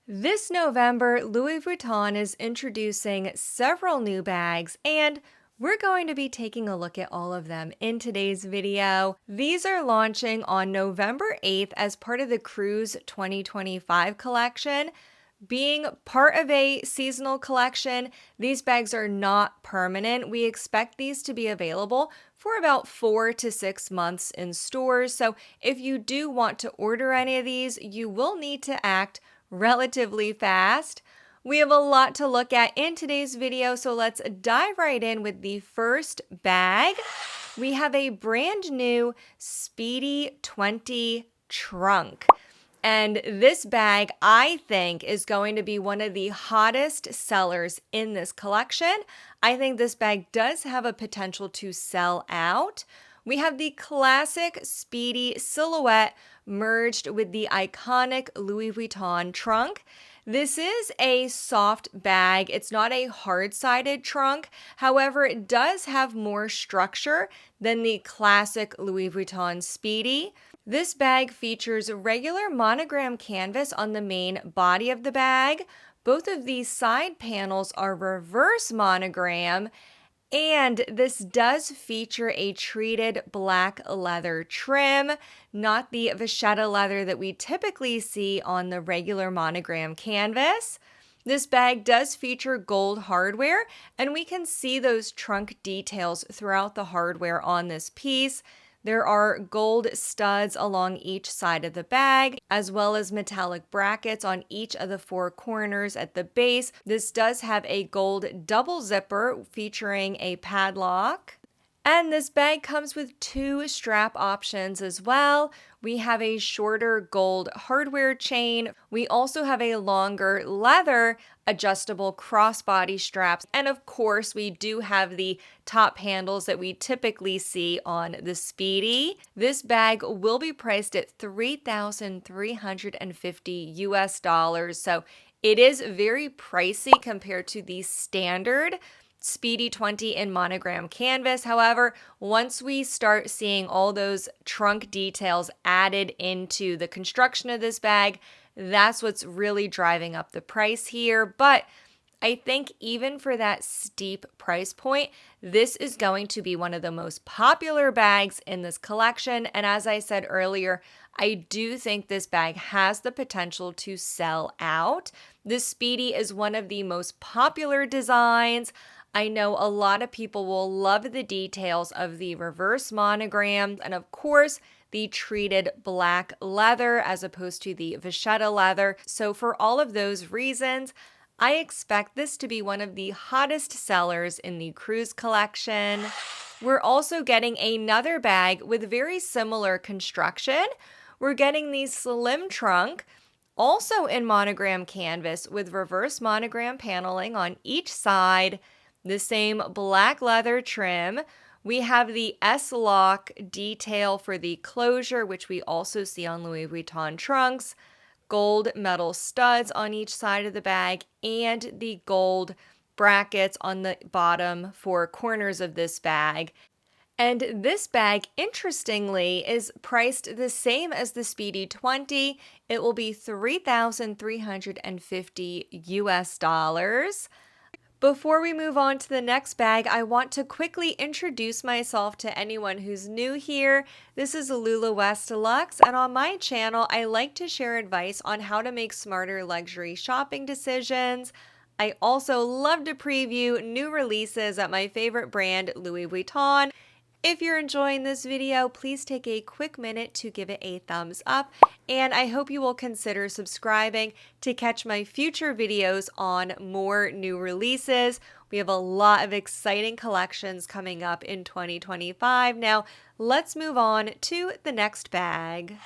This November, Louis Vuitton is introducing several new bags, and we're going to be taking a look at all of them in today's video. These are launching on November 8th as part of the Cruise 2025 collection. Being part of a seasonal collection, these bags are not permanent. We expect these to be available for about 4 to 6 months in stores. So if you do want to order any of these, you will need to act relatively fast. We have a lot to look at in today's video, so let's dive right in with the first bag. We have a brand new Speedy 20 trunk. And this bag, I think, is going to be one of the hottest sellers in this collection. I think this bag does have a potential to sell out. We have the classic Speedy silhouette merged with the iconic Louis Vuitton trunk. This is a soft bag. It's not a hard-sided trunk. However, it does have more structure than the classic Louis Vuitton Speedy. This bag features regular monogram canvas on the main body of the bag. Both of these side panels are reverse monogram, and this does feature a treated black leather trim, not the vachetta leather that we typically see on the regular monogram canvas. This bag does feature gold hardware, and we can see those trunk details throughout the hardware on this piece. There are gold studs along each side of the bag, as well as metallic brackets on each of the four corners at the base. This does have a gold double zipper featuring a padlock. And this bag comes with two strap options as well. We have a shorter gold hardware chain. We also have a longer leather adjustable crossbody straps. And of course, we do have the top handles that we typically see on the Speedy. This bag will be priced at $3,350 US. So it is very pricey compared to the standard Speedy 20 in monogram canvas. However, once we start seeing all those trunk details added into the construction of this bag, that's what's really driving up the price here. But I think even for that steep price point, this is going to be one of the most popular bags in this collection. And as I said earlier, I do think this bag has the potential to sell out. This Speedy is one of the most popular designs. I know a lot of people will love the details of the reverse monogram and of course the treated black leather as opposed to the vachetta leather. So for all of those reasons, I expect this to be one of the hottest sellers in the cruise collection. We're also getting another bag with very similar construction. We're getting the slim trunk, also in monogram canvas with reverse monogram paneling on each side. The same black leather trim. We have the S-lock detail for the closure, which we also see on Louis Vuitton trunks, gold metal studs on each side of the bag, and the gold brackets on the bottom four corners of this bag. And this bag, interestingly, is priced the same as the Speedy 20. It will be $3,350 US. Before we move on to the next bag, I want to quickly introduce myself to anyone who's new here. This is Lula West Deluxe, and on my channel, I like to share advice on how to make smarter luxury shopping decisions. I also love to preview new releases at my favorite brand, Louis Vuitton. If you're enjoying this video, please take a quick minute to give it a thumbs up, and I hope you will consider subscribing to catch my future videos on more new releases. We have a lot of exciting collections coming up in 2025. Now, let's move on to the next bag.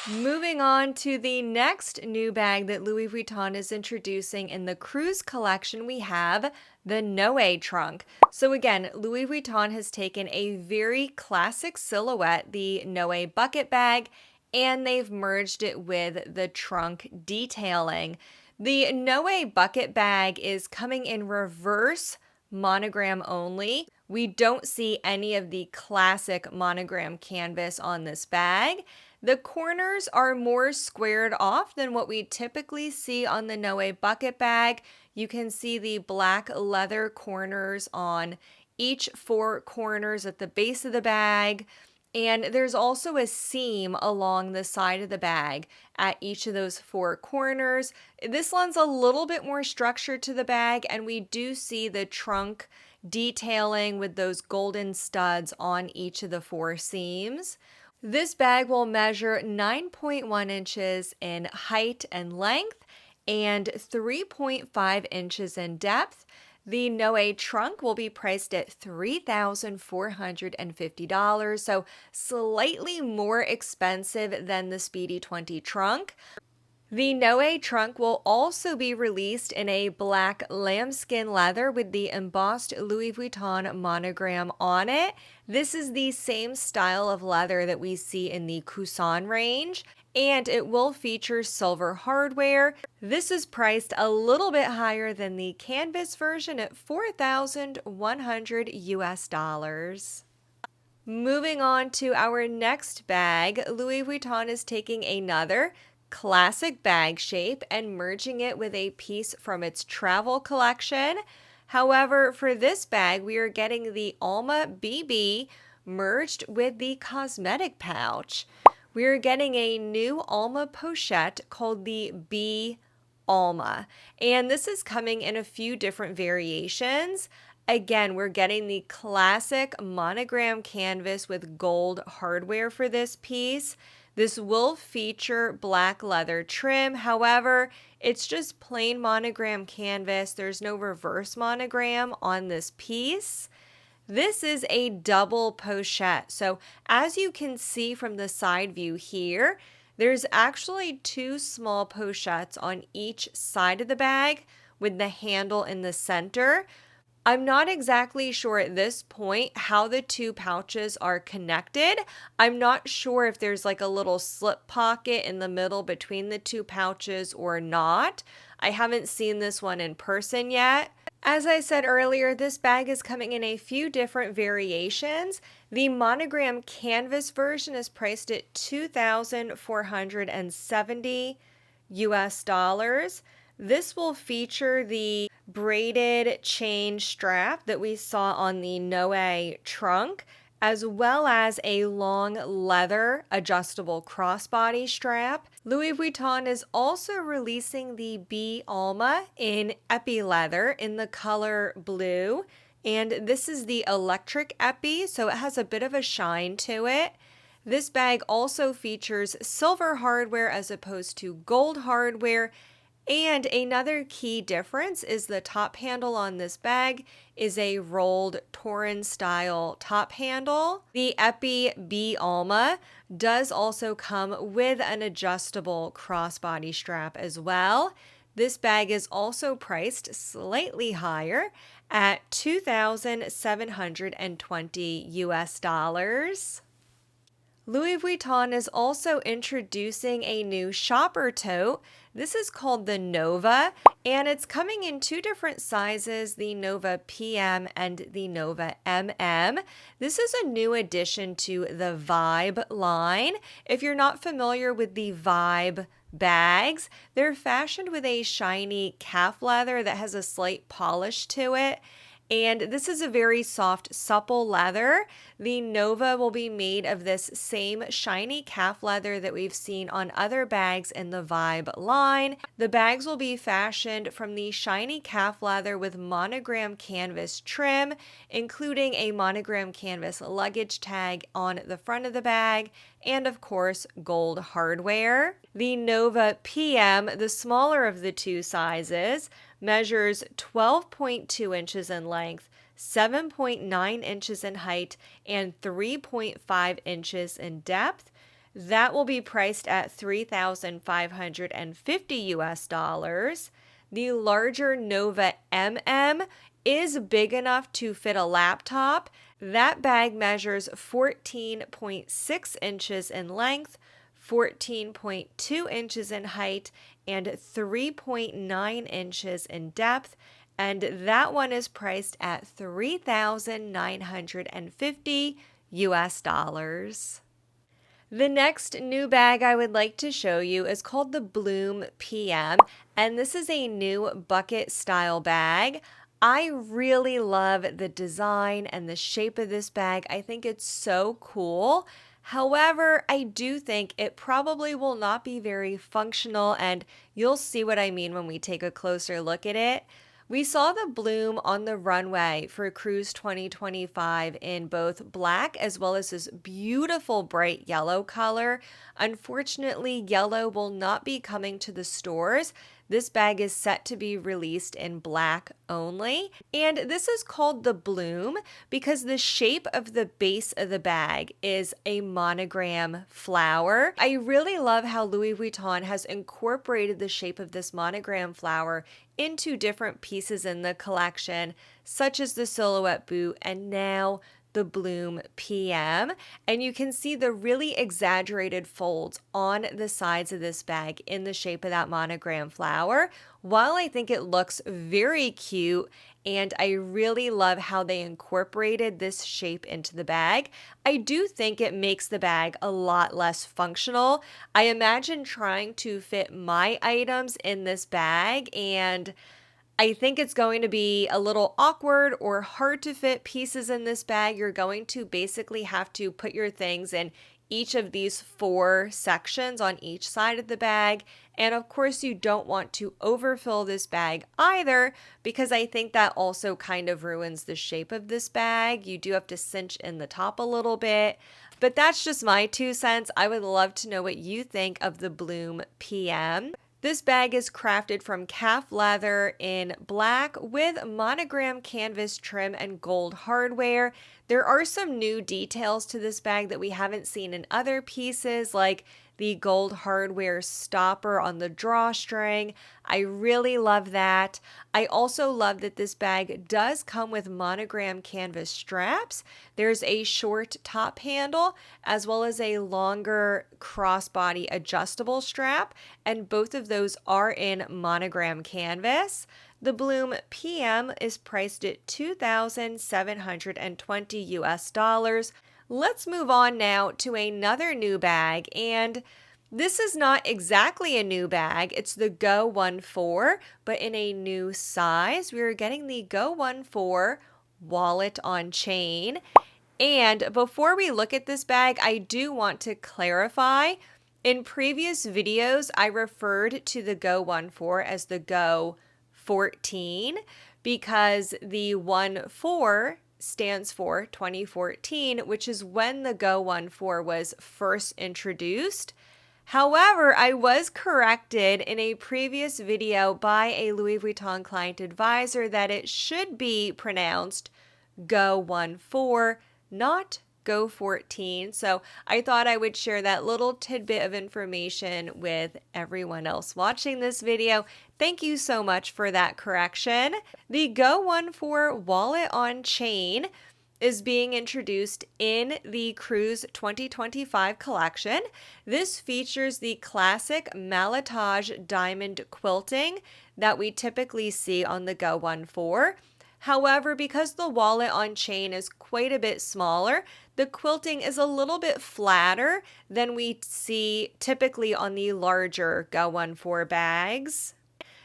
Moving on to the next new bag that Louis Vuitton is introducing in the cruise collection, we have the Noe Trunk. So again, Louis Vuitton has taken a very classic silhouette, the Noe bucket bag, and they've merged it with the trunk detailing. The Noe bucket bag is coming in reverse monogram only. We don't see any of the classic monogram canvas on this bag. The corners are more squared off than what we typically see on the Noe bucket bag. You can see the black leather corners on each four corners at the base of the bag. And there's also a seam along the side of the bag at each of those four corners. This lends a little bit more structure to the bag, and we do see the trunk detailing with those golden studs on each of the four seams. This bag will measure 9.1 inches in height and length and 3.5 inches in depth. The Noe Trunk will be priced at $3,450, so slightly more expensive than the Speedy 20 trunk. The Noe Trunk will also be released in a black lambskin leather with the embossed Louis Vuitton monogram on it. This is the same style of leather that we see in the Capucines range, and it will feature silver hardware. This is priced a little bit higher than the canvas version at $4,100 US. Moving on to our next bag, Louis Vuitton is taking another classic bag shape and merging it with a piece from its travel collection. However, for this bag, we are getting the Alma BB merged with the cosmetic pouch. We are getting a new Alma pochette called the B Alma, and this is coming in a few different variations. Again, we're getting the classic monogram canvas with gold hardware for this piece. This will feature black leather trim. However, it's just plain monogram canvas. There's no reverse monogram on this piece. This is a double pochette. So as you can see from the side view here, there's actually two small pochettes on each side of the bag with the handle in the center. I'm not exactly sure at this point how the two pouches are connected. I'm not sure if there's like a little slip pocket in the middle between the two pouches or not. I haven't seen this one in person yet. As I said earlier, this bag is coming in a few different variations. The monogram canvas version is priced at $2,470 US. This will feature the braided chain strap that we saw on the Noe Trunk, as well as a long leather adjustable crossbody strap. Louis Vuitton is also releasing the B Alma in epi leather in the color blue, and this is the electric epi, so it has a bit of a shine to it. This bag also features silver hardware as opposed to gold hardware. And another key difference is the top handle on this bag is a rolled Torin style top handle. The Epi B Alma does also come with an adjustable crossbody strap as well. This bag is also priced slightly higher at $2,720 US. Louis Vuitton is also introducing a new shopper tote. This is called the Nova, and it's coming in two different sizes, the Nova PM and the Nova MM. This is a new addition to the Vibe line. If you're not familiar with the Vibe bags, they're fashioned with a shiny calf leather that has a slight polish to it. And this is a very soft, supple leather. The Nova will be made of this same shiny calf leather that we've seen on other bags in the Vibe line. The bags will be fashioned from the shiny calf leather with monogram canvas trim, including a monogram canvas luggage tag on the front of the bag, and of course, gold hardware. The Nova PM, the smaller of the two sizes, measures 12.2 inches in length, 7.9 inches in height, and 3.5 inches in depth. That will be priced at $3,550 US. The larger Nova MM is big enough to fit a laptop. That bag measures 14.6 inches in length, 14.2 inches in height, and 3.9 inches in depth, and that one is priced at $3,950 US. The next new bag I would like to show you is called the Bloom PM, and this is a new bucket style bag. I really love the design and the shape of this bag. I think it's so cool. However, I do think it probably will not be very functional, and you'll see what I mean when we take a closer look at it. We saw the Bloom on the runway for Cruise 2025 in both black as well as this beautiful bright yellow color. Unfortunately, yellow will not be coming to the stores. This bag is set to be released in black only. And this is called the Bloom because the shape of the base of the bag is a monogram flower. I really love how Louis Vuitton has incorporated the shape of this monogram flower into different pieces in the collection, such as the silhouette boot and now the Bloom PM. And you can see the really exaggerated folds on the sides of this bag in the shape of that monogram flower. While I think it looks very cute and I really love how they incorporated this shape into the bag, I do think it makes the bag a lot less functional. I imagine trying to fit my items in this bag, and I think it's going to be a little awkward or hard to fit pieces in this bag. You're going to basically have to put your things in each of these 4 sections on each side of the bag. And of course, you don't want to overfill this bag either, because I think that also kind of ruins the shape of this bag. You do have to cinch in the top a little bit. But that's just my 2 cents. I would love to know what you think of the Bloom PM. This bag is crafted from calf leather in black with monogram canvas trim and gold hardware. There are some new details to this bag that we haven't seen in other pieces, like the gold hardware stopper on the drawstring. I really love that. I also love that this bag does come with monogram canvas straps. There's a short top handle as well as a longer crossbody adjustable strap, and both of those are in monogram canvas. The Bloom PM is priced at $2,720 US. Let's move on now to another new bag, and this is not exactly a new bag. It's the GO-14, but in a new size. We are getting the GO-14 wallet on chain. And before we look at this bag, I do want to clarify. In previous videos, I referred to the GO-14 as the GO-14 because the 14 stands for 2014, which is when the GO-14 was first introduced. However, I was corrected in a previous video by a Louis Vuitton client advisor that it should be pronounced GO-14, not GO-14. So I thought I would share that little tidbit of information with everyone else watching this video. Thank you so much for that correction. The GO-14 wallet on chain is being introduced in the Cruise 2025 collection. This features the classic malletage diamond quilting that we typically see on the GO-14. However, because the wallet on chain is quite a bit smaller, the quilting is a little bit flatter than we see typically on the larger GO-14 bags.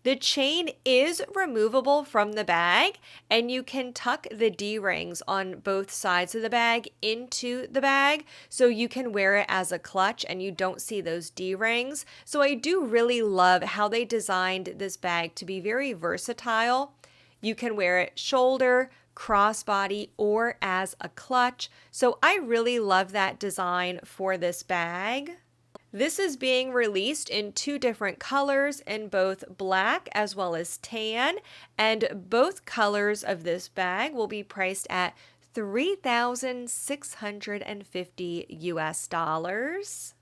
The chain is removable from the bag, and you can tuck the D-rings on both sides of the bag into the bag, so you can wear it as a clutch and you don't see those D-rings. So I do really love how they designed this bag to be very versatile. You can wear it shoulder, crossbody, or as a clutch. So I really love that design for this bag. This is being released in 2 different colors, in both black as well as tan, and both colors of this bag will be priced at $3,650 US.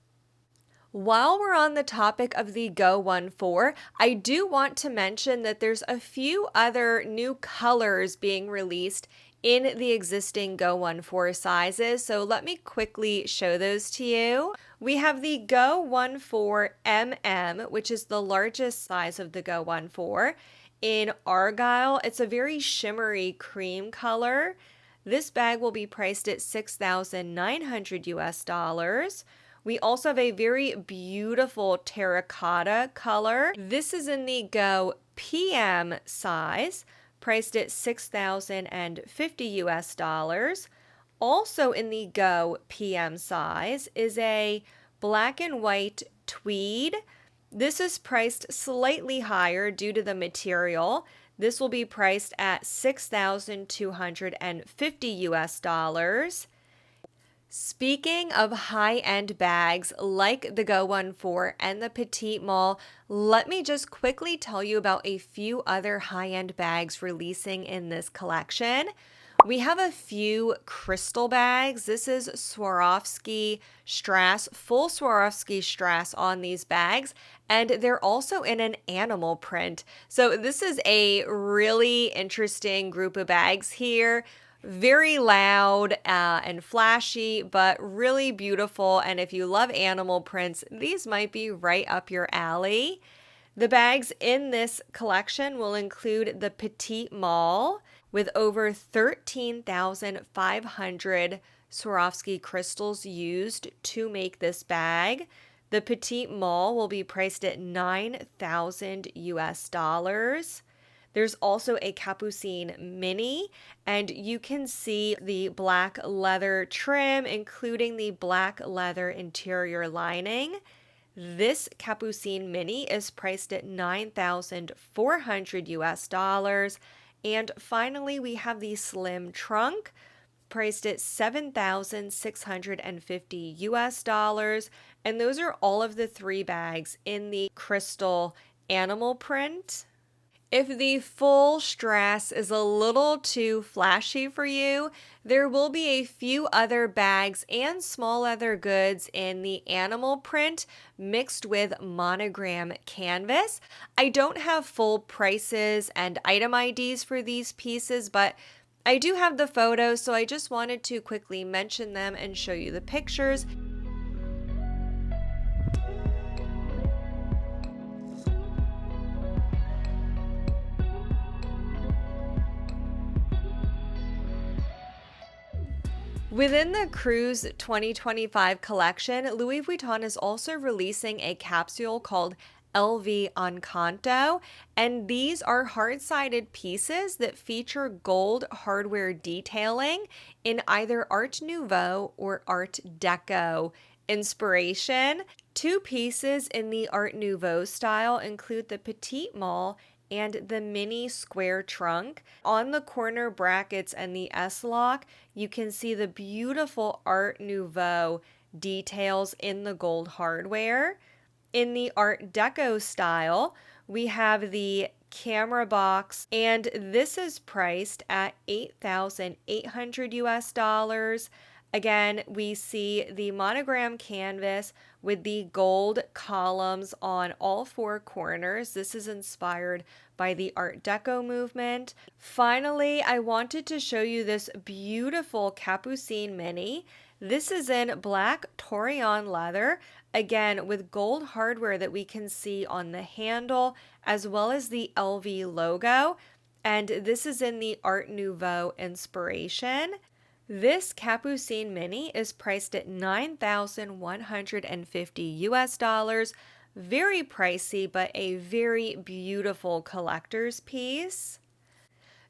While we're on the topic of the GO-14, I do want to mention that there's a few other new colors being released in the existing GO-14 sizes, so let me quickly show those to you. We have the GO-14 MM, which is the largest size of the GO-14. In Argyle, it's a very shimmery cream color. This bag will be priced at $6,900 US. We also have a very beautiful terracotta color. This is in the Go PM size, priced at $6,050 US. Also in the Go PM size is a black and white tweed. This is priced slightly higher due to the material. This will be priced at $6,250 US. Speaking of high-end bags like the Go-14 and the Petite Malle, let me just quickly tell you about a few other high-end bags releasing in this collection. We have a few crystal bags. This is Swarovski strass, full Swarovski strass on these bags, and they're also in an animal print. So this is a really interesting group of bags here. Very loud and flashy, but really beautiful. And if you love animal prints, these might be right up your alley. The bags in this collection will include the Petite Malle with over 13,500 Swarovski crystals used to make this bag. The Petite Malle will be priced at $9,000 US. There's also a Capucine mini, and you can see the black leather trim, including the black leather interior lining. This Capucine mini is priced at $9,400 US. And finally, we have the slim trunk, priced at $7,650 US. And those are all of the three bags in the crystal animal print. If the full strass is a little too flashy for you, there will be a few other bags and small leather goods in the animal print mixed with monogram canvas. I don't have full prices and item IDs for these pieces, but I do have the photos, so I just wanted to quickly mention them and show you the pictures. Within the Cruise 2025 collection, Louis Vuitton is also releasing a capsule called LV Acanto, and these are hard-sided pieces that feature gold hardware detailing in either Art Nouveau or Art Deco inspiration. Two pieces in the Art Nouveau style include the Petite Malle and the mini square trunk. On the corner brackets and the S-lock, you can see the beautiful Art Nouveau details in the gold hardware. In the Art Deco style, we have the camera box, and this is priced at $8,800 US. Again, we see the monogram canvas with the gold columns on all four corners. This is inspired by the Art Deco movement. Finally, I wanted to show you this beautiful Capucine mini. This is in black Torillon leather, again with gold hardware that we can see on the handle as well as the LV logo. And this is in the Art Nouveau inspiration. This Capucine mini is priced at $9,150 US. Very pricey, but a very beautiful collector's piece.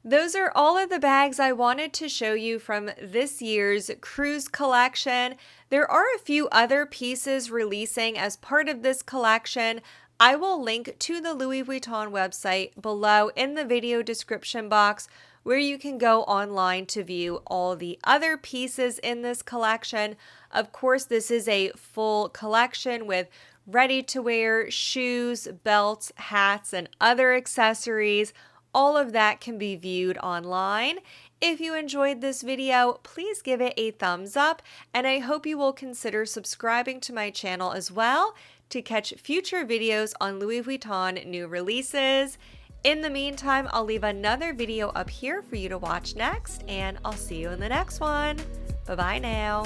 Those are all of the bags I wanted to show you from this year's cruise collection. There are a few other pieces releasing as part of this collection. I will link to the Louis Vuitton website below in the video description box, where you can go online to view all the other pieces in this collection. Of course, this is a full collection with ready-to-wear shoes, belts, hats, and other accessories. All of that can be viewed online. If you enjoyed this video, please give it a thumbs up, and I hope you will consider subscribing to my channel as well to catch future videos on Louis Vuitton new releases. In the meantime, I'll leave another video up here for you to watch next, and I'll see you in the next one. Bye-bye now.